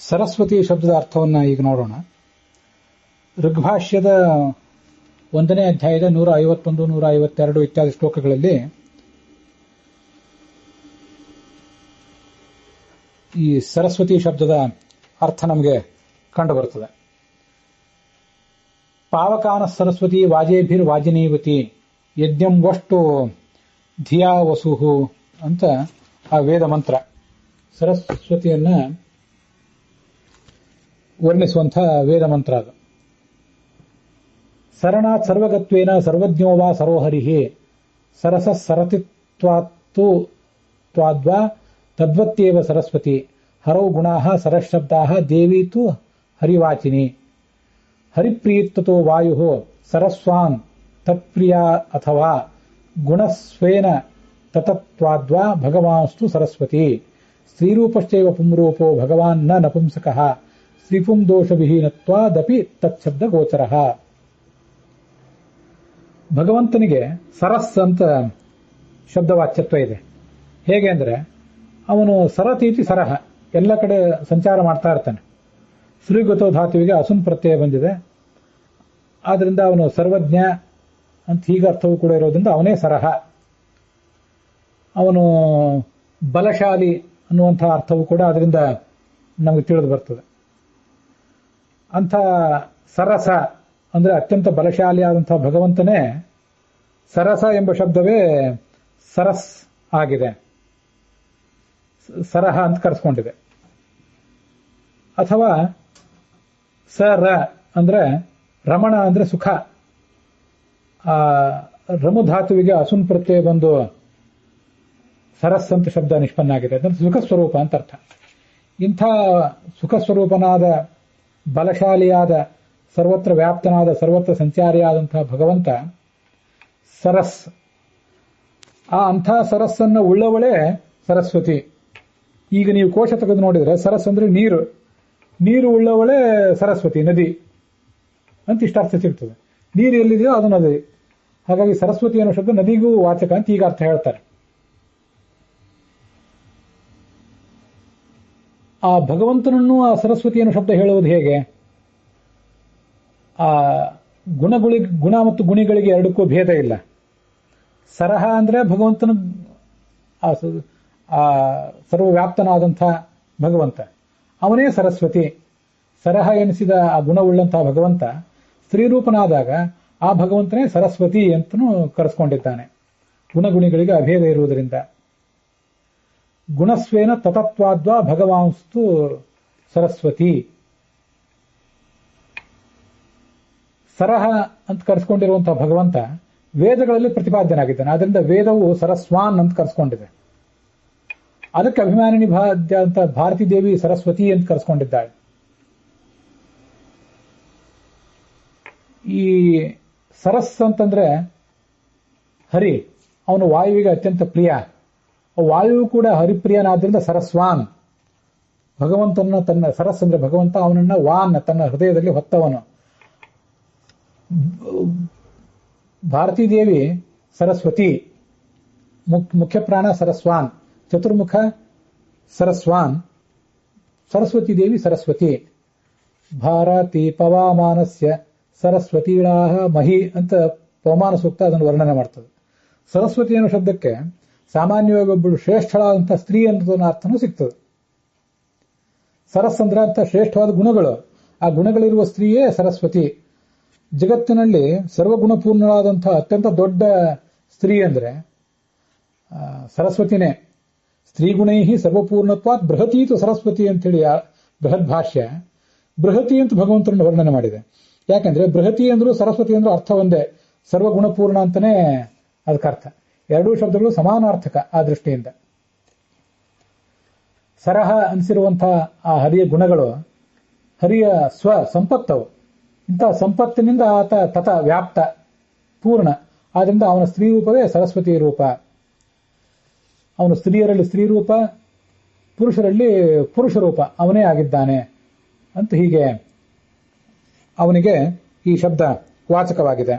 ಸರಸ್ವತಿ ಶಬ್ದದ ಅರ್ಥವನ್ನು ಈಗ ನೋಡೋಣ. ಋಗ್ಭಾಷ್ಯದ 1ನೇ ಅಧ್ಯಾಯದ 151, 152 ಇತ್ಯಾದಿ ಶ್ಲೋಕಗಳಲ್ಲಿ ಈ ಸರಸ್ವತಿ ಶಬ್ದದ ಅರ್ಥ ನಮಗೆ ಕಂಡುಬರುತ್ತದೆ. ಪಾವಕಾನ ಸರಸ್ವತಿ ವಾಜೇಭಿರ್ ವಾಜಿನೀವತಿ ಯಜ್ಞಂ ವಷ್ಟು ಧಿಯಾ ವಸುಹು ಅಂತ ಆ ವೇದ ಮಂತ್ರ ಸರಸ್ವತಿಯನ್ನ ವರ್ಣಿಸುವಂತಹ ವೇದ ಮಂತ್ರ ಅದು. ಸರಣಾತ್ ಸರ್ವಗತ್ವೇನ ಸರ್ವಜ್ಞೋ ವಾ ಸರೋಹರಿಹಿ ಸರಸ ಸರತಿತ್ವಾತ್ತು ತ್ವಾದ್ವಾ ತದ್ವತ್ತೇವ ಸರಸ್ವತಿ ಹರೌ ಗುಣಾಃ ಸರಶಬ್ದಾಃ ದೇವಿ ತು ಹರಿವಾಚಿನಿ ಹರಿಪ್ರೀತ್ತತೋ ವಾಯುಃ ಸರಸ್ವಾನ್ ತತ್ಪ್ರಿಯಾ ಅಥವಾ ಗುಣಸ್ವೇನ ತತತ್ವಾದ್ವಾ ಭಗವಾನ್ಸ್ತು ಸರಸ್ವತಿ ಸ್ತ್ರೀರೂಪಶ್ಚೈವ ಪುಂರೂಪೋ ಭಗವಾನ್ ನ ನಪುಂಸಕಃ ಶ್ರೀಪುಂ ದೋಷವಿಹೀನತ್ವಾದಪಿ ತತ್ಶಬ್ದ ಗೋಚರಃ. ಭಗವಂತನಿಗೆ ಸರಸ್ ಅಂತ ಶಬ್ದವಾಚ್ಯತ್ವ ಇದೆ. ಹೇಗೆ ಅಂದ್ರೆ ಅವನು ಸರತೀತಿ ಸರಹ ಎಲ್ಲ ಕಡೆ ಸಂಚಾರ ಮಾಡ್ತಾ ಇರ್ತಾನೆ. ಶ್ರೀಗತೋ ಧಾತುವಿಗೆ ಅಸುನ್ ಪ್ರತ್ಯಯ ಬಂದಿದೆ. ಆದ್ರಿಂದ ಅವನು ಸರ್ವಜ್ಞ ಅಂತ ಹೀಗೆ ಅರ್ಥವೂ ಕೂಡ ಇರೋದ್ರಿಂದ ಅವನೇ ಸರಹ. ಅವನು ಬಲಶಾಲಿ ಅನ್ನುವಂತಹ ಅರ್ಥವೂ ಕೂಡ ಅದರಿಂದ ನಮಗೆ ತಿಳಿದು ಬರ್ತದೆ. ಅಂಥ ಸರಸ ಅಂದ್ರೆ ಅತ್ಯಂತ ಬಲಶಾಲಿಯಾದಂತಹ ಭಗವಂತನೇ ಸರಸ ಎಂಬ ಶಬ್ದವೇ ಸರಸ್ ಆಗಿದೆ, ಸರಹ ಅಂತ ಕರೆಸ್ಕೊಂಡಿದೆ. ಅಥವಾ ಸರ ಅಂದ್ರೆ ರಮಣ ಅಂದ್ರೆ ಸುಖ. ಆ ರಮು ಧಾತುವಿಗೆ ಅಸುನ್ ಪ್ರತ್ಯಯ ಬಂದು ಸರಸ್ ಅಂತ ಶಬ್ದ ನಿಷ್ಪನ್ನ ಆಗಿದೆ. ಅಂದ್ರೆ ಸುಖ ಸ್ವರೂಪ ಅಂತ ಅರ್ಥ. ಇಂಥ ಸುಖ ಸ್ವರೂಪನಾದ ಬಲಶಾಲಿಯಾದ ಸರ್ವತ್ರ ವ್ಯಾಪ್ತನಾದ ಸರ್ವತ್ರ ಸಂಚಾರಿಯಾದಂತಹ ಭಗವಂತ ಸರಸ್. ಆ ಅಂಥ ಸರಸ್ಸನ್ನು ಉಳ್ಳವಳೇ ಸರಸ್ವತಿ. ಈಗ ನೀವು ಕೋಶ ತೆಗೆದು ನೋಡಿದ್ರೆ ಸರಸ್ ಅಂದ್ರೆ ನೀರು, ನೀರು ಉಳ್ಳವಳೇ ಸರಸ್ವತಿ, ನದಿ ಅಂತ ಇಷ್ಟ ಅರ್ಥ ಸಿಗ್ತದೆ. ನೀರು ಎಲ್ಲಿದೆಯೋ ಅದು ನದಿ. ಹಾಗಾಗಿ ಸರಸ್ವತಿ ಅನ್ನೋ ಶಬ್ದ ನದಿಗೂ ವಾಚಕ ಅಂತ ಈಗ ಅರ್ಥ ಹೇಳ್ತಾರೆ. ಆ ಭಗವಂತನನ್ನು ಆ ಸರಸ್ವತಿ ಅನ್ನೋ ಶಬ್ದ ಹೇಳುವುದು ಹೇಗೆ? ಆ ಗುಣ ಮತ್ತು ಗುಣಿಗಳಿಗೆ ಎರಡಕ್ಕೂ ಭೇದ ಇಲ್ಲ. ಸರಹ ಅಂದ್ರೆ ಭಗವಂತನ ಆ ಸರ್ವವ್ಯಾಪ್ತನಾದಂಥ ಭಗವಂತ, ಅವನೇ ಸರಸ್ವತಿ. ಸರಹ ಎನಿಸಿದ ಆ ಗುಣವುಳ್ಳಂತಹ ಭಗವಂತ ಸ್ತ್ರೀರೂಪನಾದಾಗ ಆ ಭಗವಂತನೇ ಸರಸ್ವತಿ ಅಂತನೂ ಕರೆಸ್ಕೊಂಡಿದ್ದಾನೆ. ಗುಣಗುಣಿಗಳಿಗೆ ಅಭೇದ ಇರುವುದರಿಂದ. ಗುಣಸ್ವೇನ ತತತ್ವಾದ್ವಾ ಭಗವಾನ್ಸ್ತು ಸರಸ್ವತಿ. ಸರಹ ಅಂತ ಕರೆಸ್ಕೊಂಡಿರುವಂತಹ ಭಗವಂತ ವೇದಗಳಲ್ಲಿ ಪ್ರತಿಪಾದ್ಯನಾಗಿದ್ದಾನೆ. ಆದ್ದರಿಂದ ವೇದವು ಸರಸ್ವಾನ್ ಅಂತ ಕರೆಸ್ಕೊಂಡಿದೆ. ಅದಕ್ಕೆ ಅಭಿಮಾನಿನಿ ಅಂತ ಭಾರತೀ ದೇವಿ ಸರಸ್ವತಿ ಅಂತ ಕರೆಸ್ಕೊಂಡಿದ್ದಾಳೆ. ಈ ಸರಸ್ ಅಂತಂದ್ರೆ ಹರಿ, ಅವನು ವಾಯುವಿಗೆ ಅತ್ಯಂತ ಪ್ರಿಯ. ವಾಯು ಕೂಡ ಹರಿಪ್ರಿಯನಾದ್ರಿಂದ ಸರಸ್ವಾನ್. ಭಗವಂತನ ತನ್ನ ಸರಸ್ ಅಂದ್ರೆ ಭಗವಂತ, ಅವನನ್ನ ವಾನ್ ತನ್ನ ಹೃದಯದಲ್ಲಿ ಹೊತ್ತವನು. ಭಾರತೀ ದೇವಿ ಸರಸ್ವತಿ, ಮುಖ್ಯ ಪ್ರಾಣ ಸರಸ್ವಾನ್, ಚತುರ್ಮುಖ ಸರಸ್ವಾನ್, ಸರಸ್ವತಿ ದೇವಿ ಸರಸ್ವತಿ. ಭಾರತಿ ಪವಾಮಾನಸ್ಯ ಸರಸ್ವತೀಳಾಹ ಮಹಿ ಅಂತ ಪವಮಾನ ಸೂಕ್ತ ಅದನ್ನು ವರ್ಣನೆ ಮಾಡ್ತದೆ. ಸರಸ್ವತಿ ಅನ್ನೋ ಶಬ್ದಕ್ಕೆ ಸಾಮಾನ್ಯವಾಗಿ ಒಬ್ಬಳು ಶ್ರೇಷ್ಠಳಾದಂಥ ಸ್ತ್ರೀ ಅನ್ನೋದನ್ನ ಅರ್ಥನೂ ಸಿಗ್ತದೆ. ಸರಸ್ ಅಂದ್ರೆ ಅಂತ ಶ್ರೇಷ್ಠವಾದ ಗುಣಗಳು, ಆ ಗುಣಗಳಿರುವ ಸ್ತ್ರೀಯೇ ಸರಸ್ವತಿ. ಜಗತ್ತಿನಲ್ಲಿ ಸರ್ವಗುಣಪೂರ್ಣಳಾದಂತಹ ಅತ್ಯಂತ ದೊಡ್ಡ ಸ್ತ್ರೀ ಅಂದ್ರೆ ಸರಸ್ವತಿನೇ. ಸ್ತ್ರೀಗುಣೈ ಸರ್ವಪೂರ್ಣತ್ವಾತ್ ಬೃಹತೀತು ಸರಸ್ವತಿ ಅಂತೇಳಿ ಬೃಹದ್ ಭಾಷ್ಯ ಬೃಹತಿ ಅಂತ ಭಗವಂತನನ್ನು ವರ್ಣನೆ ಮಾಡಿದೆ. ಯಾಕಂದ್ರೆ ಬೃಹತಿ ಅಂದ್ರೂ ಸರಸ್ವತಿ ಅಂದ್ರೂ ಅರ್ಥ ಒಂದೇ, ಸರ್ವಗುಣಪೂರ್ಣ ಅಂತಾನೆ ಅದಕ್ಕರ್ಥ. ಎರಡೂ ಶಬ್ದಗಳು ಸಮಾನಾರ್ಥಕ ಆ ದೃಷ್ಟಿಯಿಂದ. ಸರಹ ಅನಿಸಿರುವಂತಹ ಆ ಹರಿಯ ಗುಣಗಳು ಹರಿಯ ಸ್ವ ಸಂಪತ್ತವು. ಇಂತಹ ಸಂಪತ್ತಿನಿಂದ ಆತ ತತ ವ್ಯಾಪ್ತ ಪೂರ್ಣ. ಆದ್ರಿಂದ ಅವನ ಸ್ತ್ರೀ ರೂಪವೇ ಸರಸ್ವತಿ ರೂಪ. ಅವನು ಸ್ತ್ರೀಯರಲ್ಲಿ ಸ್ತ್ರೀ ರೂಪ, ಪುರುಷರಲ್ಲಿ ಪುರುಷ ರೂಪ ಅವನೇ ಆಗಿದ್ದಾನೆ ಅಂತ ಹೀಗೆ ಅವನಿಗೆ ಈ ಶಬ್ದ ವಾಚಕವಾಗಿದೆ.